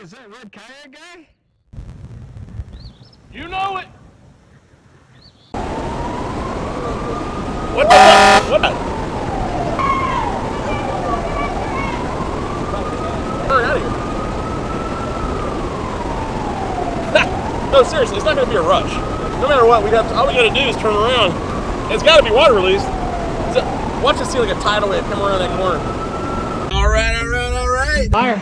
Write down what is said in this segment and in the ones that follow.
is that red kayak guy? You know it. What the fuck? What? Turn out of here. No, seriously, it's not going to be a rush. No matter what, all we got to do is turn around. It's got to be water released. So, watch us see like a tidal wave come around that corner. All right. Fire.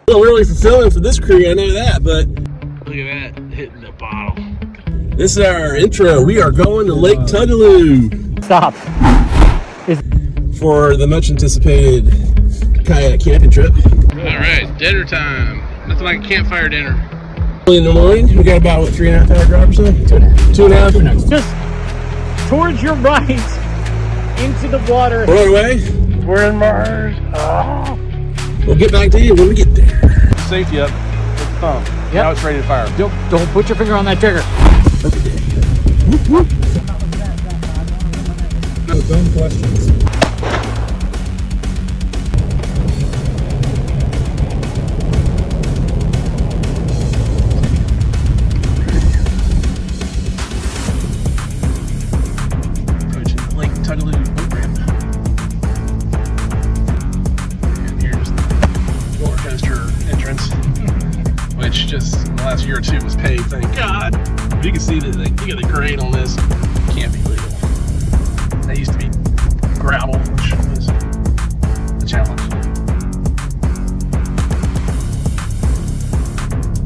Well, really fulfilling for this crew, I know that, but look at that, hitting the bottle. This is our intro. We are going to Lake Tugaloo. Stop. For the much anticipated kayak camping trip. All right, dinner time. Nothing like a campfire dinner. Early in the morning, we got about, what, 3.5 hour drive or something? 2.5. Just towards your right, into the water. Right away. We're in Mars. Oh. We'll get back to you when we get there. Safety up with the thumb. Yep. Now it's ready to fire. Don't put your finger on that trigger. Whoop, whoop. No dumb questions. Just in the last year or two was paid, thank God. But you can see that you got the grade on this. Can't be legal. That used to be gravel, which was a challenge.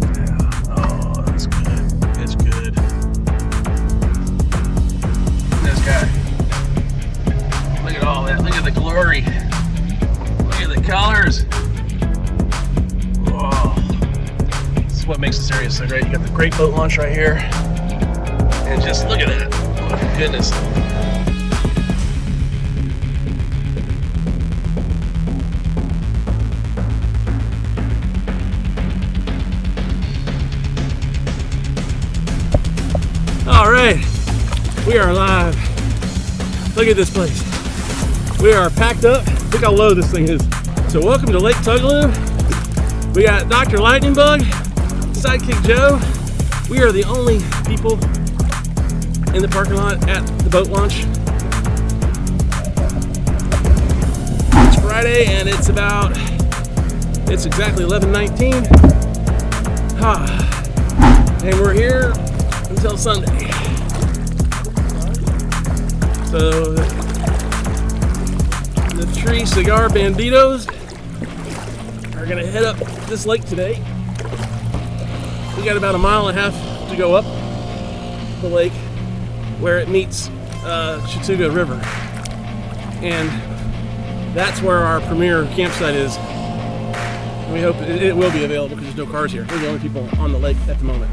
Yeah. Oh, that's good. It's good. This guy. Look at all that. Look at the glory. Look at the colors. What makes this area so great. You got the great boat launch right here, and just look at that. Oh my goodness. All right, we are live. Look at this place. We are packed up. Look how low this thing is. So welcome to Lake Tugaloo. We got Dr. Lightning Bug, Sidekick Joe. We are the only people in the parking lot at the boat launch. It's Friday and it's exactly 11:19. And we're here until Sunday. So the Tree Cigar Banditos are gonna head up this lake today. We got about 1.5 miles to go up the lake where it meets Chattooga River. And that's where our premier campsite is. And we hope it will be available because there's no cars here. We're the only people on the lake at the moment.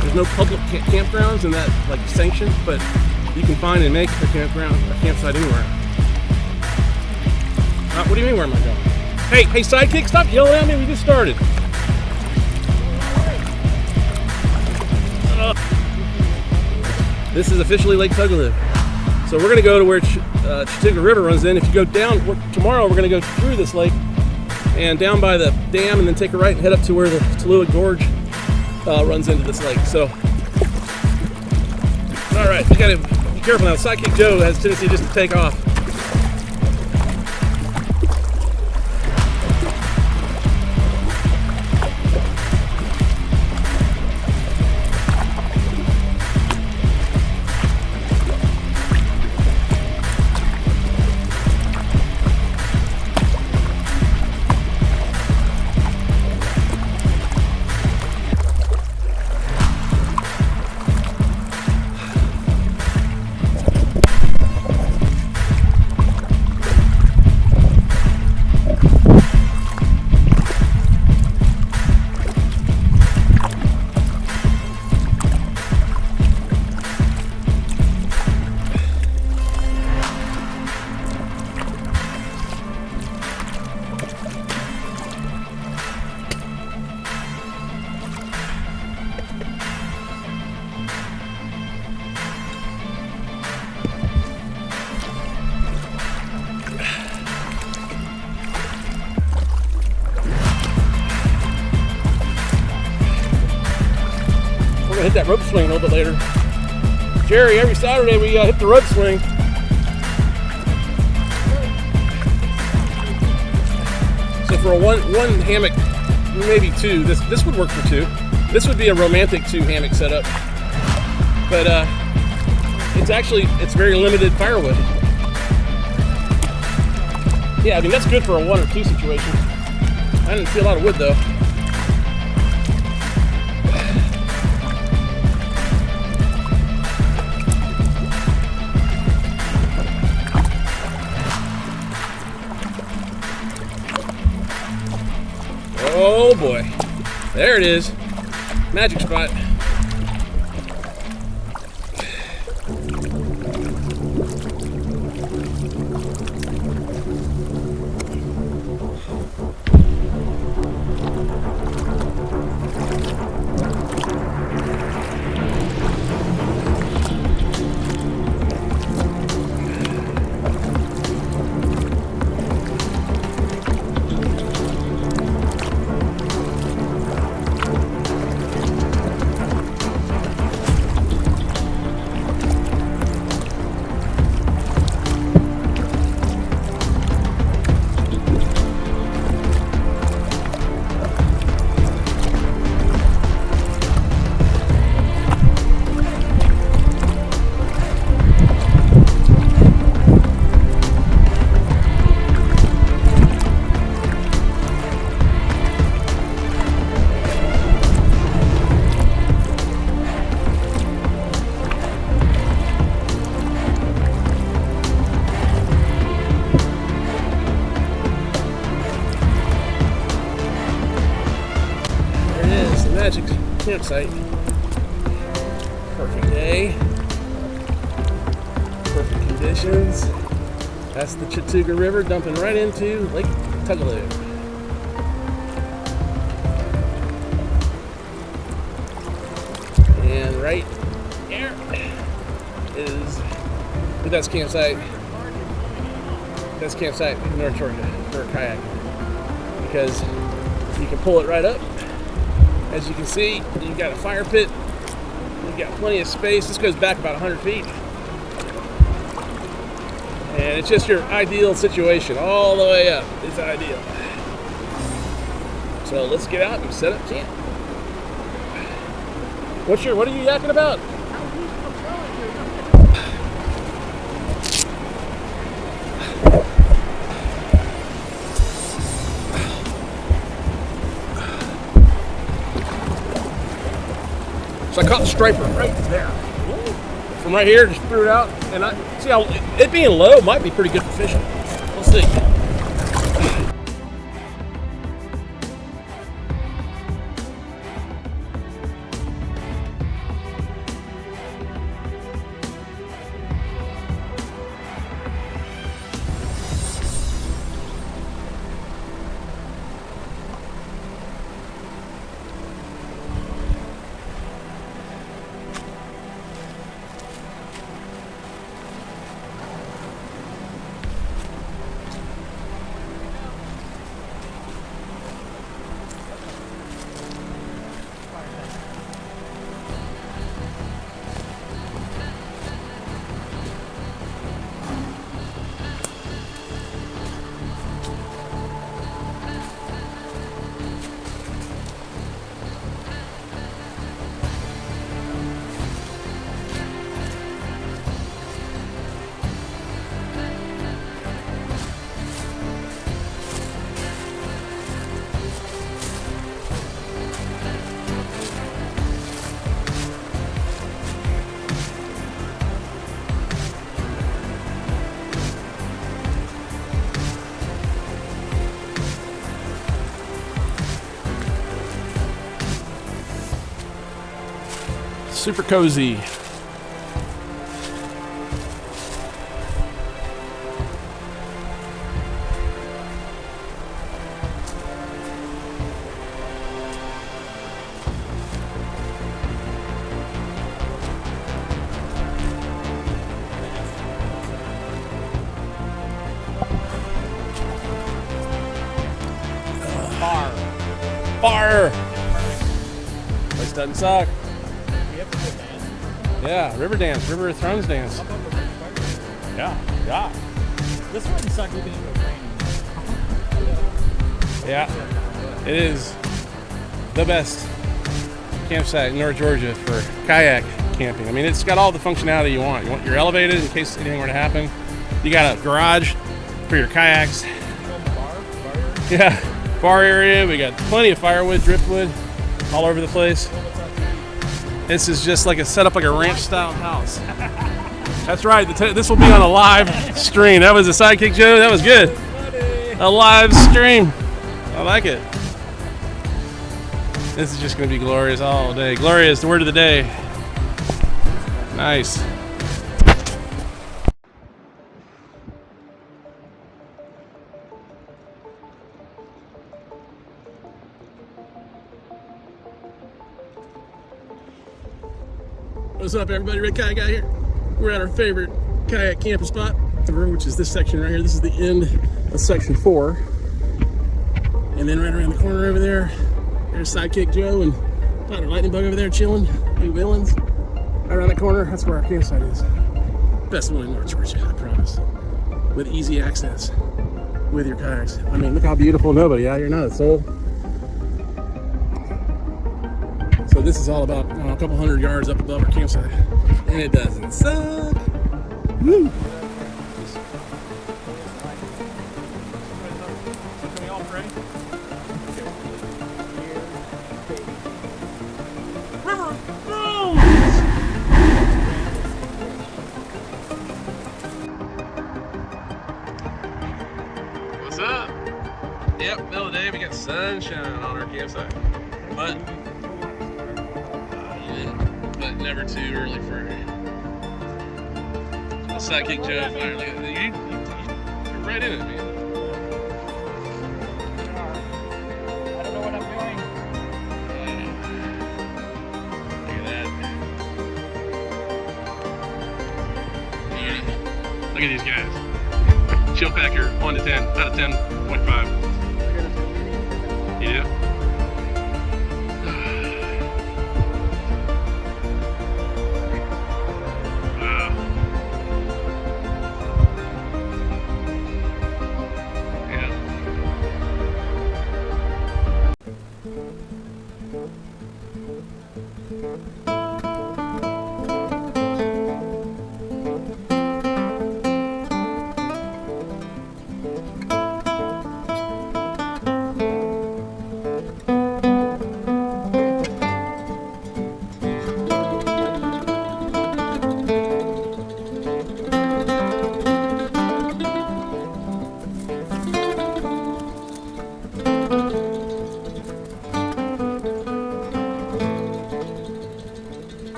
There's no public campgrounds in that like sanctioned, but you can find and make a campsite anywhere. What do you mean, where am I going? Hey, Sidekick, stop yelling at me, we just started. This is officially Lake Tugaloo. So we're gonna go to where Chattooga River runs in. If you go down, tomorrow we're gonna go through this lake and down by the dam and then take a right and head up to where the Tallulah Gorge runs into this lake. So, all right, you gotta be careful now. Sidekick Joe has a tendency just to take off. that rope swing a little bit later. Jerry, every Saturday we hit the rope swing. So for a one hammock, maybe two, this would work for two. This would be a romantic 2 hammock setup. But it's very limited firewood. Yeah, I mean that's good for a 1 or 2 situation. I didn't see a lot of wood though. Oh boy, there it is, magic spot. Magic campsite. Perfect day. Perfect conditions. That's the Chattooga River dumping right into Lake Tugaloo. And right here is the best campsite. Best campsite in North Georgia for a kayak, because you can pull it right up. As you can see, you've got a fire pit, you've got plenty of space. This goes back about 100 feet. And it's just your ideal situation, all the way up. It's ideal. So let's get out and set up camp. What are you yakking about? So I caught the striper right there. From right here, just threw it out. And I see how it being low might be pretty good for fishing. We'll see. Super cozy. Fire. Place doesn't suck. Yep. Yeah, river dance, River of Thrones dance. Yeah, yeah. This one sucked even in the rain. Yeah, it is the best campsite in North Georgia for kayak camping. I mean, it's got all the functionality you want. You're elevated in case anything were to happen. You got a garage for your kayaks. Yeah, bar area. We got plenty of firewood, driftwood, all over the place. This is just like a setup, like a ranch-style house. That's right. This will be on a live stream. That was a sidekick, Joe. That was good. A live stream. I like it. This is just going to be glorious all day. Glorious, the word of the day. Nice. What's up, everybody? Red Kayak Guy here. We're at our favorite kayak camping spot, which is this section right here. This is the end of section 4. And then right around the corner over there, there's Sidekick Joe and Dr. Lightning Bug over there chilling, New Villains. Right around the corner, that's where our campsite is. Best one in North Georgia, I promise. With easy access with your kayaks. I mean, look how beautiful. Nobody out here knows. So this is all about a couple hundred yards up above our campsite. And it doesn't suck. Woo! Can we all pray? What's up? Yep, middle of the day, we got sunshine on our campsite. But never too early for a sidekick Joe fire. Look at you're right in it, man. I don't know what I'm doing. Look at that. Beauty. Look at these guys. Chill factor 1 to 10 out of 10.5. You do?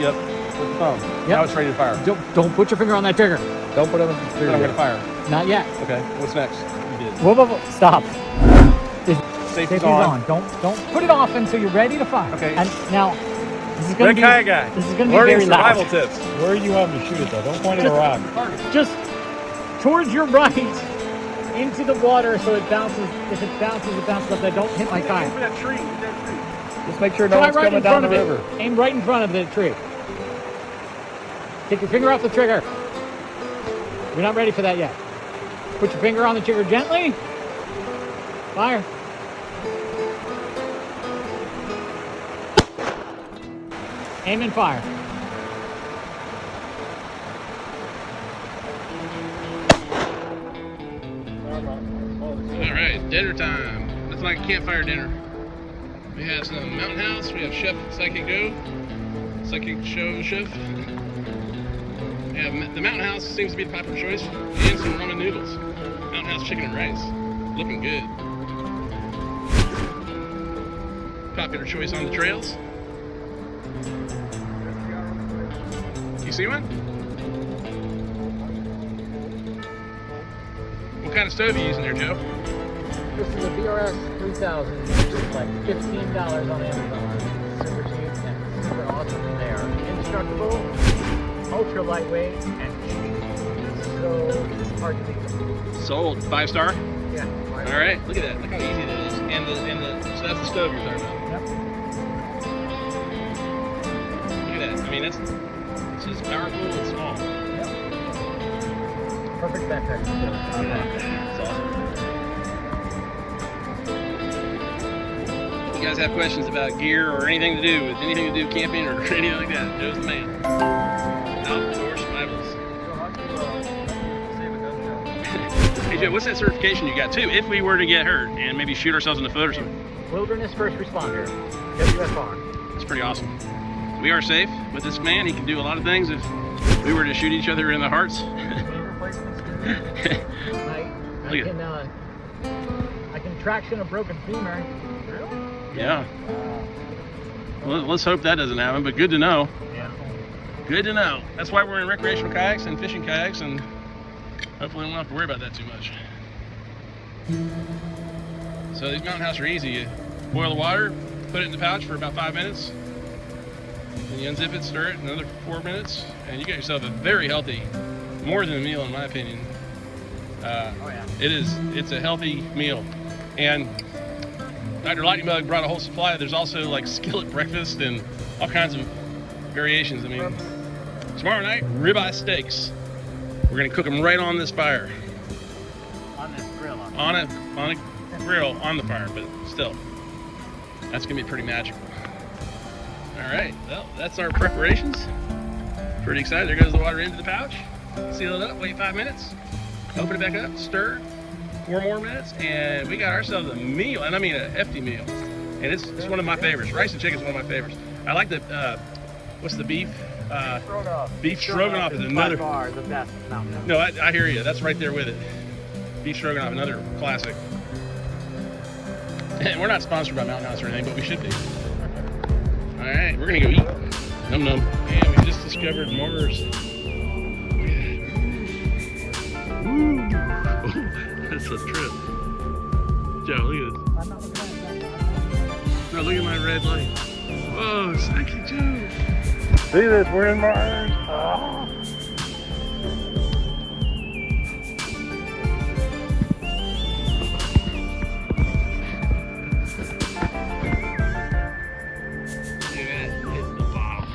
Up with the phone. Yep. Now it's ready to fire. Don't put your finger on that trigger. Don't put it on the trigger. I'm going to fire. Not yet. Okay, what's next? You did. Whoa. Stop. Safety's on. Don't put it off until you're ready to fire. Okay. And now, this is going to be... Kayak Guy. This is going to be Learning very loud. survival tips. Where are you having to shoot it though? Don't point at a rock. Just towards your right into the water so it bounces. If it bounces up there. Don't hit my kayak. Aim for that tree. Just make sure no one's coming down the river. Aim right in front of the tree. Take your finger off the trigger. You're not ready for that yet. Put your finger on the trigger gently. Fire. Aim and fire. All right, dinner time. It's like a campfire dinner. We have some Mountain House. We have Chef Sidekick Joe. Sidekick Show Chef. Yeah, the Mountain House seems to be the popular choice, and some ramen noodles. Mountain House chicken and rice, looking good. Popular choice on the trails. You see one? What kind of stove are you using there, Joe? This is a BRS 3000, which is like $15 on Amazon. Super cheap and super awesome. They are indestructible, ultra lightweight, and cheap. So hard to beat. Sold. 5-star? Yeah. All right, look at that. Look how easy that is. so that's the stove you're talking about. Yep. Look at that. I mean, it's just powerful and small. Yep. Perfect backpack. That's awesome. If you guys have questions about gear or anything to do with camping or anything like that, Joe's the man. Outdoor survivals. Hey Joe, what's that certification you got too? If we were to get hurt and maybe shoot ourselves in the foot or something. Wilderness First Responder, WFR. It's pretty awesome. We are safe with this man. He can do a lot of things if we were to shoot each other in the hearts. I can traction a broken femur. Yeah. Well, let's hope that doesn't happen, but good to know. Yeah. Good to know. That's why we're in recreational kayaks and fishing kayaks, and hopefully we won't have to worry about that too much. So these mountain houses are easy. You boil the water, put it in the pouch for about 5 minutes, then you unzip it, stir it another 4 minutes, and you get yourself a very healthy, more than a meal in my opinion. Oh yeah. It's a healthy meal. And Dr. Lightningbug brought a whole supply. There's also like skillet breakfast and all kinds of variations. I mean, tomorrow night, ribeye steaks. We're gonna cook them right on this fire. On this grill. On a grill on the fire, but still, that's gonna be pretty magical. All right, well, that's our preparations. Pretty excited. There goes the water into the pouch. Seal it up, wait 5 minutes, open it back up, stir, 4 more minutes, and we got ourselves a meal, and I mean a hefty meal. And it's one of my favorites. Rice and chicken is one of my favorites. I like the, what's the beef? Beef stroganoff is another. By far the best mountain. No, I hear you. That's right there with it. Beef stroganoff, another classic. And we're not sponsored by Mountain House or anything, but we should be. All right, we're gonna go eat. Num num. And we just discovered Mars. Woo! That's a trip. Joe, look at this. No, look at my red light. Whoa, sexy Joe. See this? We're in Mars. Oh. Look at that. Hitting the bottom.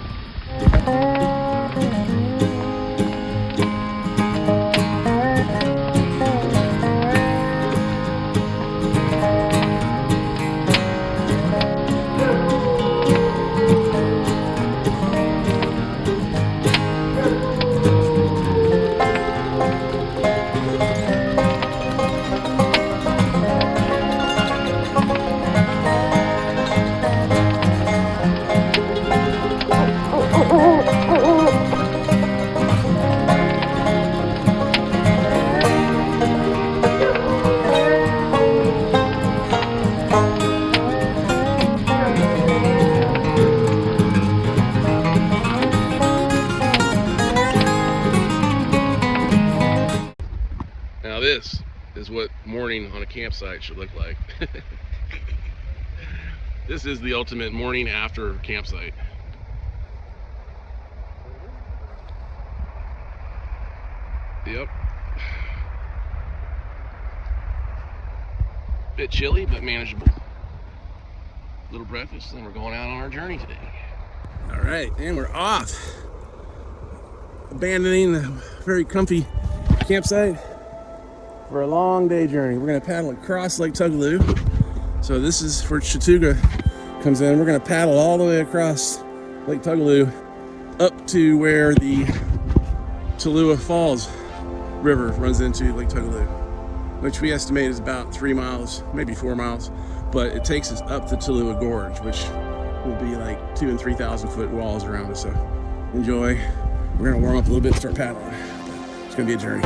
Now this is what morning on a campsite should look like. This is the ultimate morning after campsite. Yep. Bit chilly, but manageable. Little breakfast, and we're going out on our journey today. All right, and we're off. Abandoning the very comfy campsite for a long day journey. We're gonna paddle across Lake Tugaloo. So this is where Chattooga comes in. We're gonna paddle all the way across Lake Tugaloo up to where the Tallulah Falls River runs into Lake Tugaloo, which we estimate is about 3 miles, maybe 4 miles, but it takes us up the Tallulah Gorge, which will be like 2,000 and 3,000 foot walls around us. So enjoy. We're gonna warm up a little bit and start paddling. It's gonna be a journey.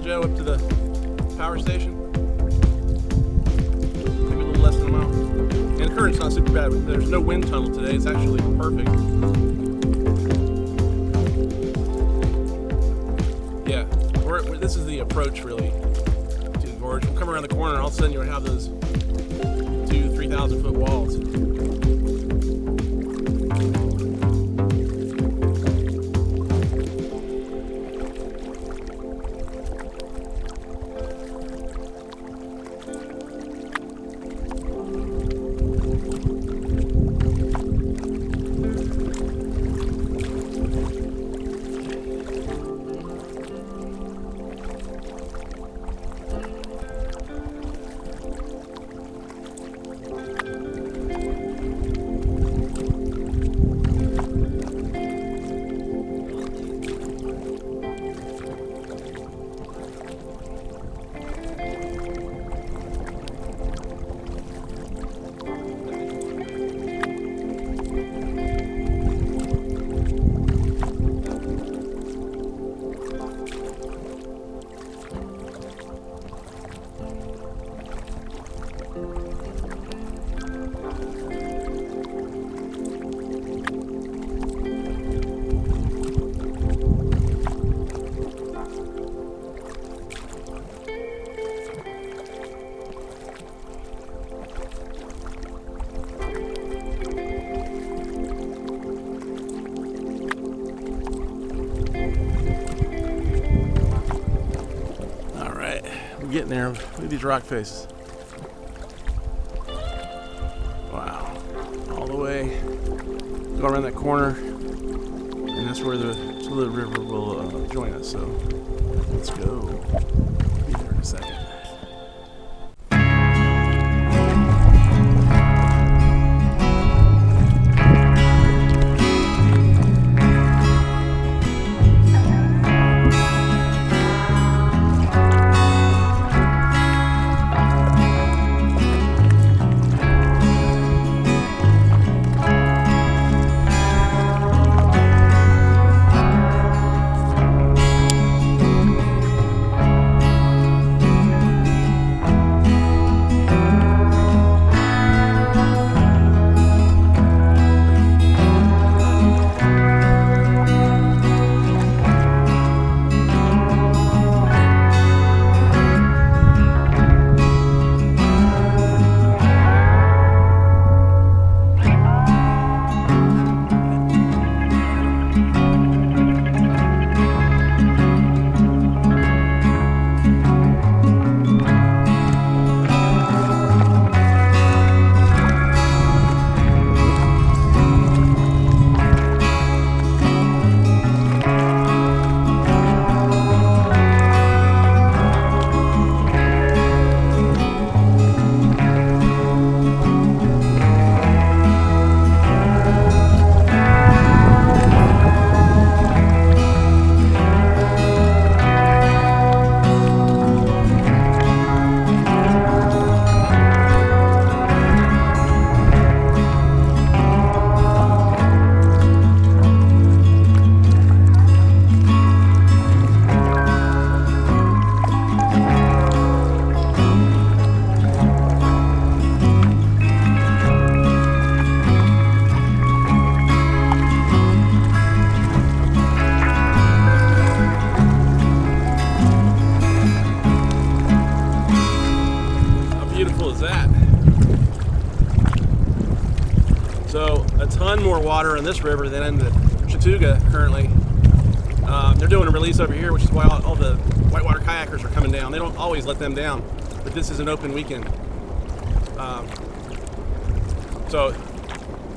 Joe, up to the power station. Maybe a little less than a mile. And the current's not super bad. There's no wind tunnel today. It's actually perfect. Yeah, this is the approach really to the gorge. We'll come around the corner and all of a sudden you'll have those 2,000-3,000 foot walls. Getting there. Look at these rock faces. Wow. All the way. Go around that corner, and that's where the Tallulah River will join us. So let's go. Be there in a second. So a ton more water in this river than in the Chattooga currently. They're doing a release over here, which is why all the whitewater kayakers are coming down. They don't always let them down, but this is an open weekend. So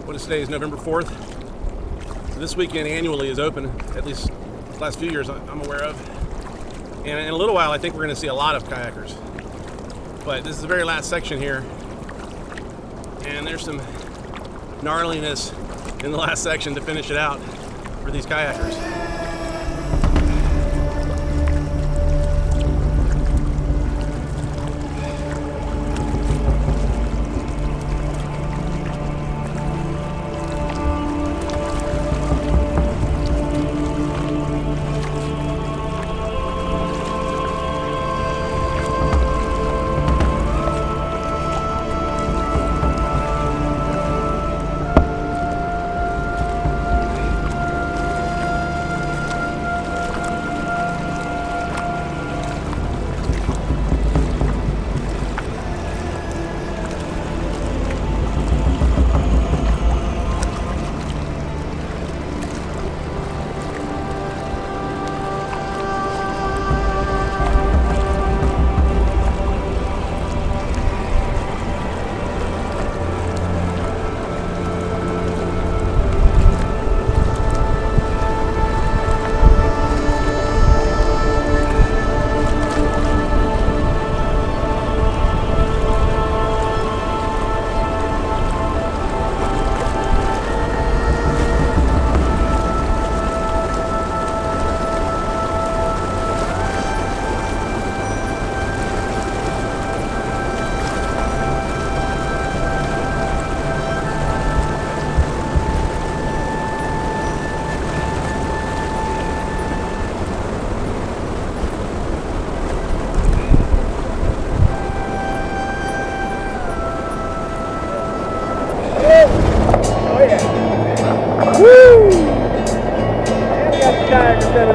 what is today? Is November 4th. So this weekend annually is open, at least the last few years I'm aware of. And in a little while, I think we're going to see a lot of kayakers. But this is the very last section here. And there's some gnarliness in the last section to finish it out for these kayakers.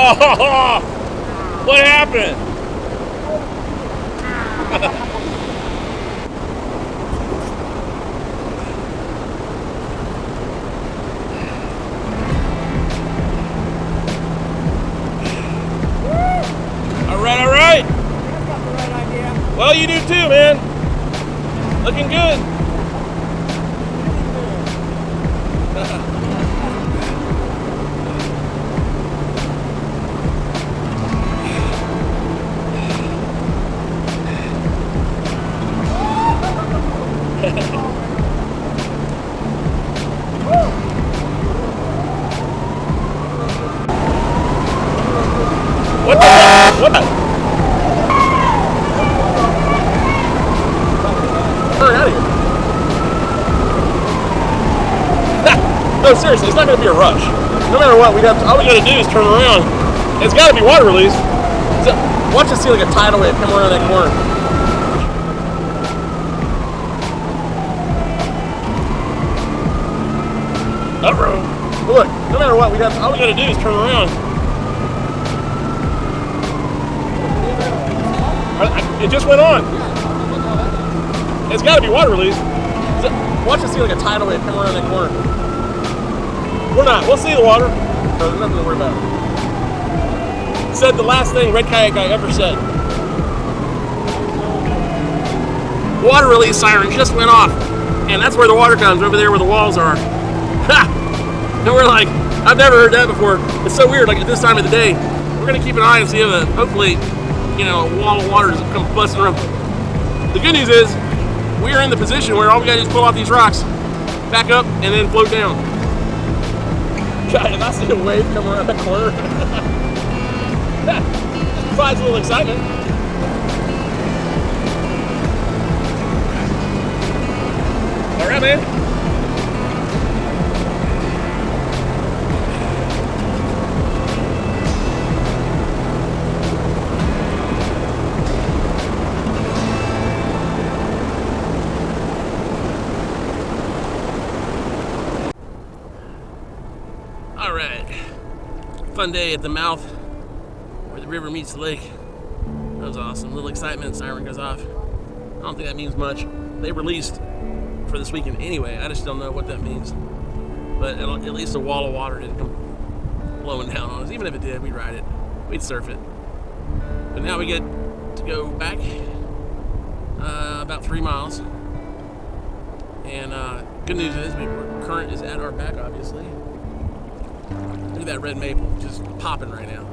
Oh, what happened? All right, all right. That's got the right idea. Well, you do too, man. Looking good. What the? What the? Hurry out of here. No, seriously, it's not going to be a rush. No matter what, all we got to do is turn around. It's got to be water release. So, watch us see like a tidal wave come around that corner. But look, no matter what, all we got to do is turn around. It just went on. It's got to be water release. So, watch us see like a tidal wave come around that corner. We're not. We'll see the water. No, there's nothing to worry about. Said the last thing red kayak guy ever said. Water release siren just went off, and that's where the water comes, over there where the walls are. Ha! And we're like, I've never heard that before. It's so weird. Like at this time of the day, we're gonna keep an eye and see if hopefully, a wall of water come busting around. The good news is, we are in the position where all we gotta do is pull off these rocks, back up, and then float down. God, did I see a wave come around that corner? Just provides a little excitement. All right, man. All right, fun day at the mouth where the river meets the lake. That was awesome. Little excitement, siren goes off. I don't think that means much. They released for this weekend anyway. I just don't know what that means. But at least a wall of water didn't come blowing down on us. Even if it did, we'd ride it. We'd surf it. But now we get to go back about 3 miles. And good news is, current is at our back, obviously. Look at that red maple, just popping right now.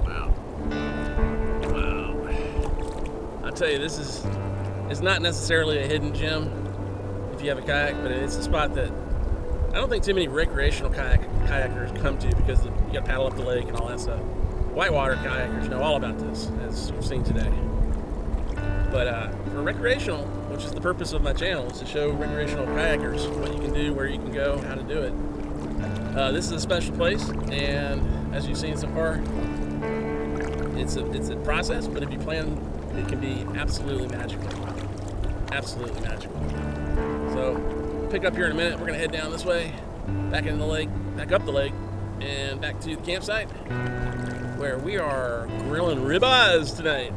Wow. I'll tell you, it's not necessarily a hidden gem if you have a kayak, but it's a spot that I don't think too many recreational kayakers come to, because you got to paddle up the lake and all that stuff. Whitewater kayakers know all about this, as you've seen today. But for recreational, which is the purpose of my channel, is to show recreational kayakers what you can do, where you can go, how to do it. This is a special place, and as you've seen so far, it's a process, but if you plan, it can be absolutely magical. Absolutely magical. So, pick up here in a minute. We're gonna head down this way, back into the lake, back up the lake, and back to the campsite, where we are grilling ribeyes tonight,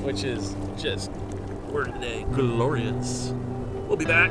which is just, word of the day, glorious. We'll be back.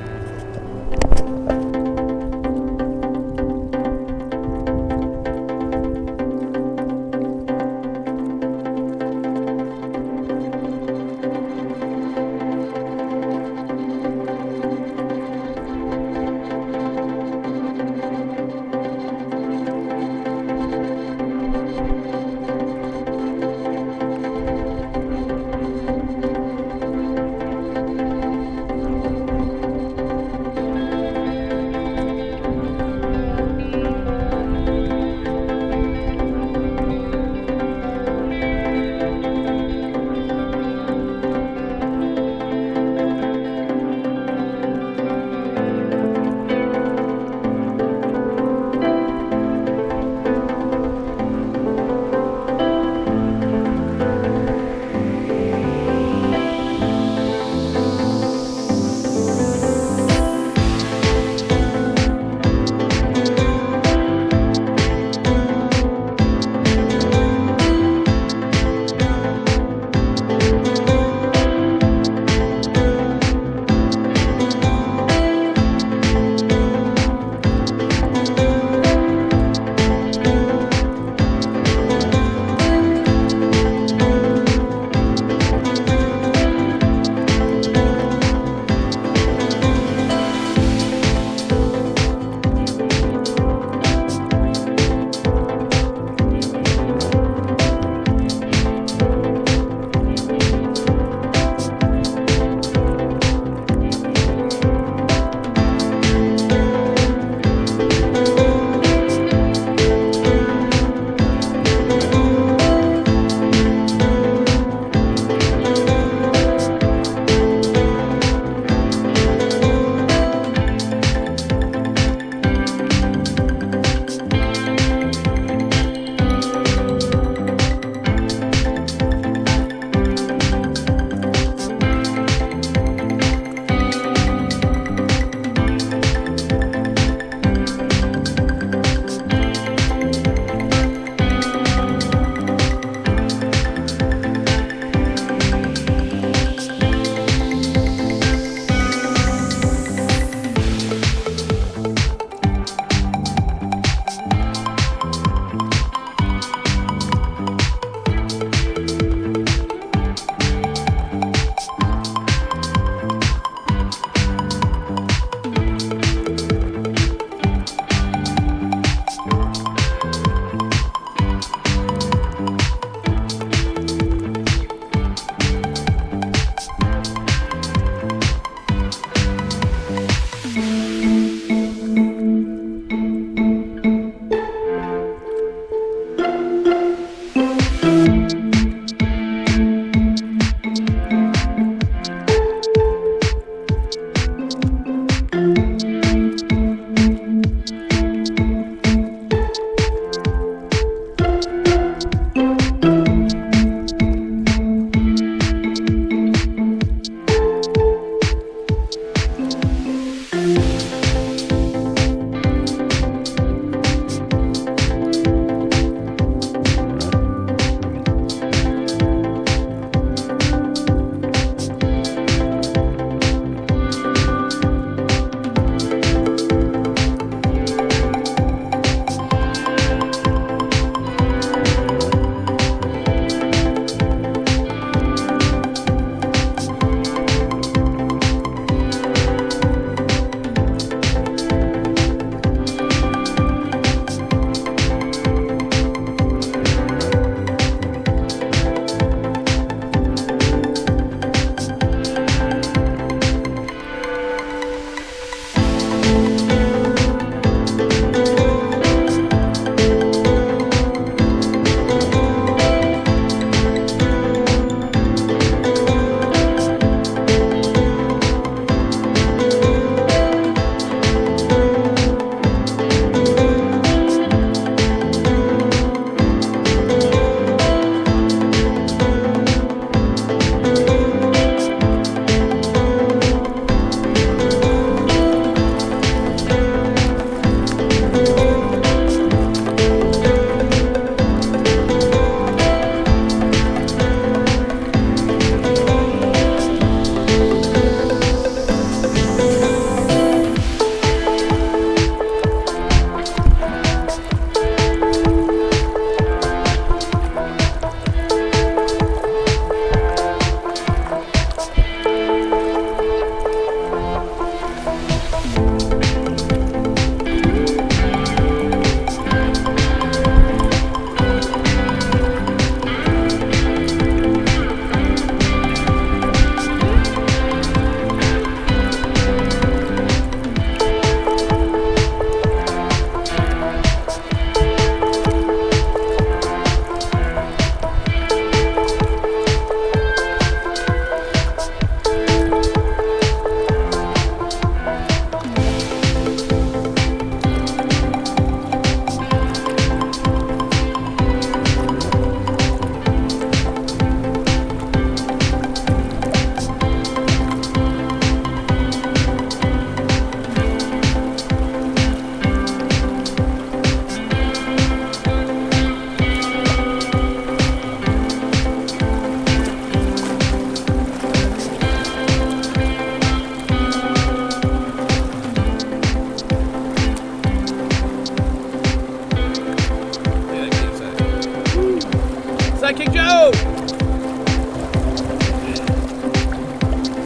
Sidekick Joe!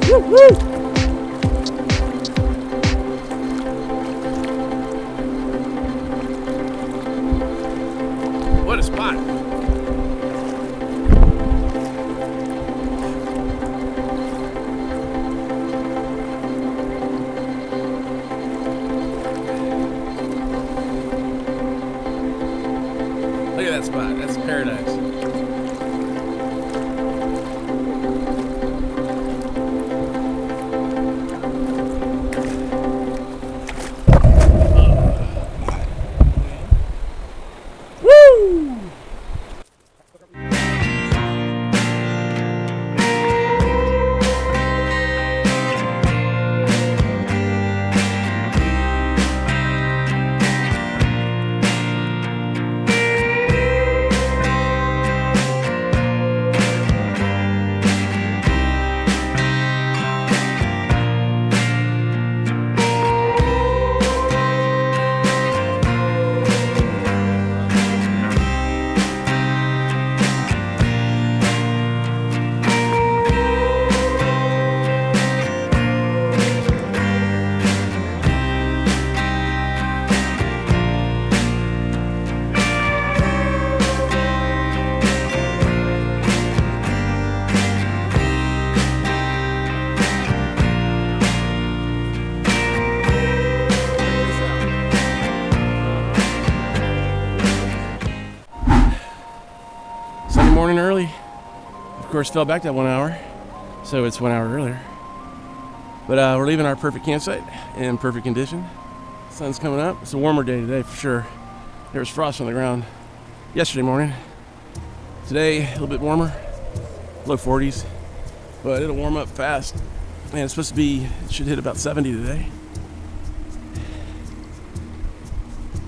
Woo, woo. What a spot. Look at that spot. That's paradise. morning early. Of course, fell back that 1 hour, so it's 1 hour earlier. But we're leaving our perfect campsite in perfect condition. Sun's coming up. It's a warmer day today for sure. There was frost on the ground yesterday morning. Today, a little bit warmer, low 40s, but it'll warm up fast. Man, it's supposed to be, it should hit about 70 today.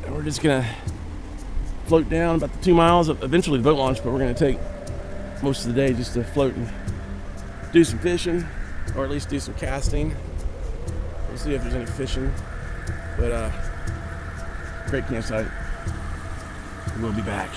And we're just gonna float down about the 2 miles, eventually the boat launch, but we're gonna take most of the day just to float and do some fishing, or at least do some casting. We'll see if there's any fishing, but great campsite. We'll be back.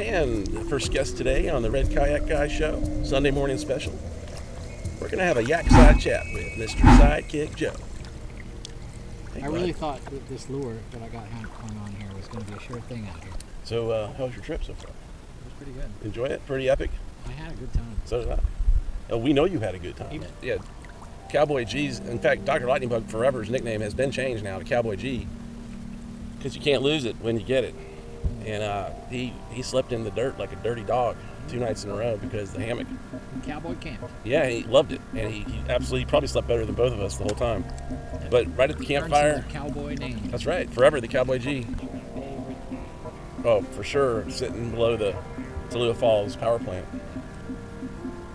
And the first guest today on the Red Kayak Guy Show, Sunday morning special. We're going to have a yak side chat with Mr. Sidekick Joe. Hey, I really thought that this lure that I got hung on here was going to be a sure thing out here. So, how was your trip so far? It was pretty good. Enjoy it? Pretty epic? I had a good time. So did I. Oh, we know you had a good time. Yeah. Cowboy G's, in fact, Dr. Lightning Bug Forever's nickname has been changed now to Cowboy G, because you can't lose it when you get it. And he slept in the dirt like a dirty dog 2 nights in a row because the hammock. Cowboy Camp. Yeah, he loved it, and he absolutely probably slept better than both of us the whole time. But right at the campfire. Cowboy name. That's right, forever the Cowboy G. Oh, for sure, sitting below the Tallulah Falls power plant.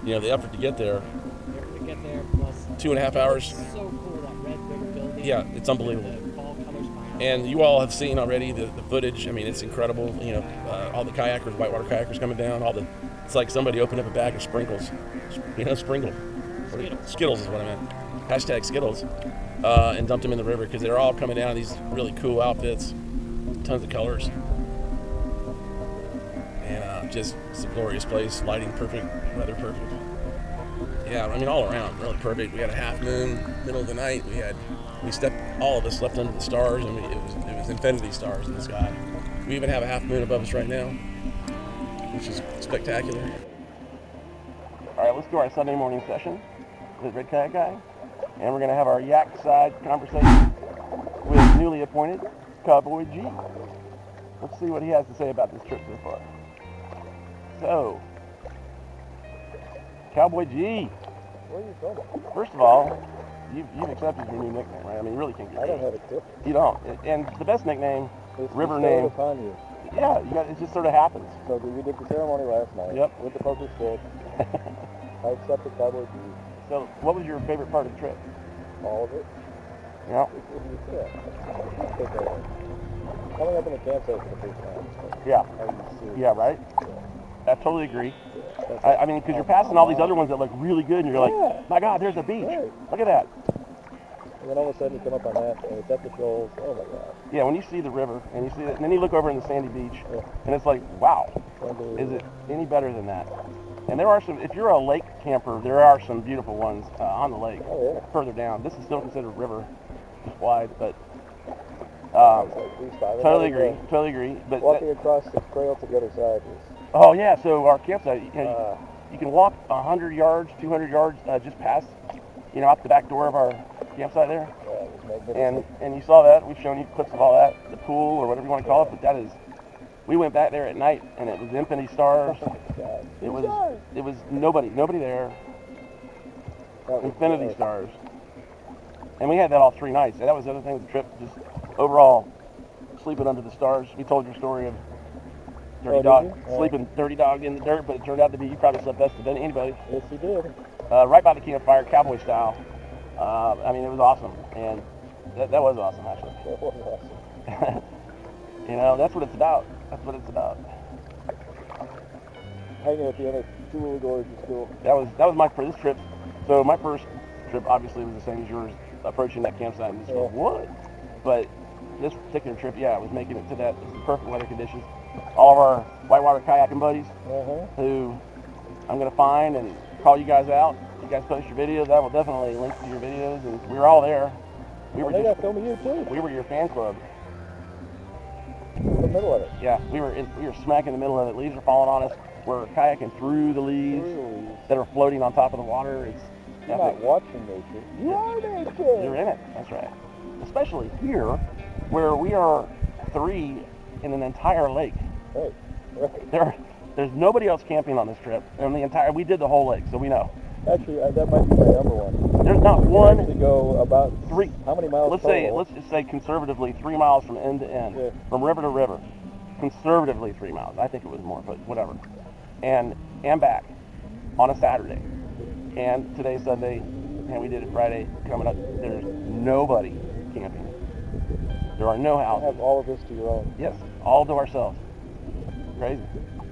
You know, the effort to get there. To get there plus 2.5 hours. So cool, that red brick building. Yeah, it's unbelievable. The fall colors behind And you all have seen already the footage. I mean, it's incredible. You know, all the kayakers, whitewater kayakers coming down. It's like somebody opened up a bag of sprinkles. You know, Sprinkle. Skittles is what I meant. Hashtag Skittles. And dumped them in the river because they're all coming down in these really cool outfits. Tons of colors. And just it's a glorious place. Lighting perfect, weather perfect. Yeah, I mean all around really perfect. We had a half moon, middle of the night. All of us slept under the stars, and it was infinity stars in the sky. We even have a half moon above us right now, which is spectacular. All right, let's do our Sunday morning session with Red Kayak Guy, and we're gonna have our yak side conversation with newly appointed Cowboy G. Let's see what he has to say about this trip so far. So, Cowboy G. Where are you from? First of all, you've accepted your new nickname, right? I mean, you really can't get I don't have a tip. You don't. And the best nickname, It's river bestowed name. upon you. Yeah, it just sort of happens. So we did the ceremony last night. Yep. With the poker stick. I accepted Cowboy G. So, what was your favorite part of the trip? All of it. Yeah. Coming up in the campsite for the first time. So Yeah. are you serious? Yeah, right? Yeah. I totally agree. That's I mean, because you're passing all these other ones that look really good, and you're like, my God, there's a beach. Right. Look at that. And then all of a sudden you come up on that, and it's at the shoals. Oh my God. Yeah, when you see the river and you see it, and then you look over in the sandy beach, Yeah. and it's like, wow, Unbelievable. is it any better than that? And there are some, if you're a lake camper, there are some beautiful ones on the lake Oh yeah. further down. This is still considered river, just wide, but It's like 3-5. totally agree. But Walking across the trail to the other side is. oh yeah, so our campsite, you can walk 100 yards, 200 yards just past, out the back door of our campsite there. Yeah, it was magnificent. And you saw that. We've shown you clips of all that, the pool or whatever you want to call it. But that is, we went back there at night and it was infinity stars. God. It was nobody there. That was Infinity great. stars. And we had that all 3 nights. And that was the other thing with the trip, just overall sleeping under the stars. We told your story of dirty Oh, did dog, you? Yeah. sleeping dirty dog in the dirt, but it turned out to be you probably slept best than anybody. Yes, he did. Right by the campfire, cowboy style. I mean, it was awesome, and that was awesome actually. That was awesome. That's what it's about. That's what it's about. Hanging at the end of Tallulah Gorge is cool. That was my first trip. So my first trip obviously was the same as yours, approaching that campsite and just going, what? But this particular trip, yeah, was making it to that. This is perfect weather conditions. All of our whitewater kayaking buddies, who I'm gonna find and call you guys out. You guys post your videos. I will definitely link to your videos, and we were all there. We were They got filming you too. we were your fan club. In the middle of it. Yeah, we were smack in the middle of it. Leaves are falling on us. We're kayaking through the leaves that are floating on top of the water. It's You're not watching nature. You are nature. You're in it. That's right. Especially here, where we are 3 in an entire lake. Right. Right. There's nobody else camping on this trip. And we did the whole lake, so we know. Actually, that might be my number one. There's not To one. go about 3. how many miles? Let's just say conservatively 3 miles from end to end, Yeah. from river to river. Conservatively 3 miles. I think it was more, but whatever. And back on a Saturday. And today's Sunday, and we did it Friday coming up. There's nobody camping. There are no You houses. have all of this to your own. Yes, all to ourselves. Crazy.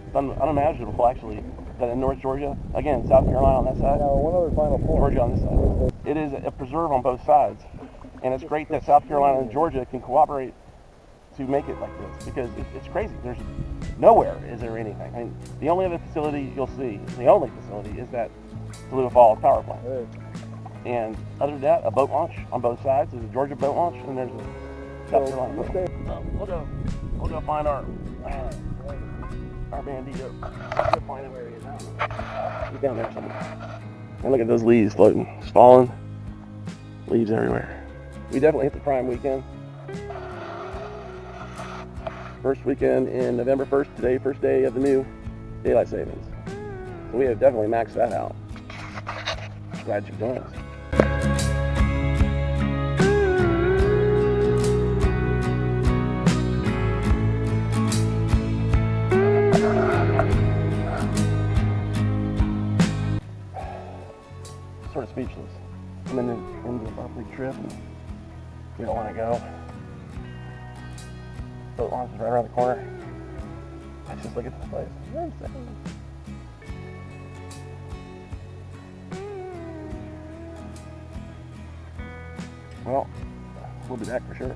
It's unimaginable, actually, that in North Georgia, again, South Carolina on that side, Now, one other final point. Georgia on this side. It is a preserve on both sides. And it's great that South Carolina and Georgia can cooperate to make it like this, because it's crazy. There's nowhere is there anything. I mean, the only other facility you'll see, the only facility, is that Tallulah Falls power plant. Right. And other than that, a boat launch on both sides. There's a Georgia boat launch, and there's a South Carolina boat launch. We'll go find our bandito. We'll find him where he is now. He's down there somewhere. And look at those leaves floating, just falling. Leaves everywhere. We definitely hit the prime weekend. First weekend in November 1st, today, first day of the new daylight savings. So we have definitely maxed that out. Glad you joined us. Sort of speechless. I'm into a big trip and we don't want to go. Boat launch is right around the corner. Let's just look at this place. Wait a second. Well, we'll be back for sure.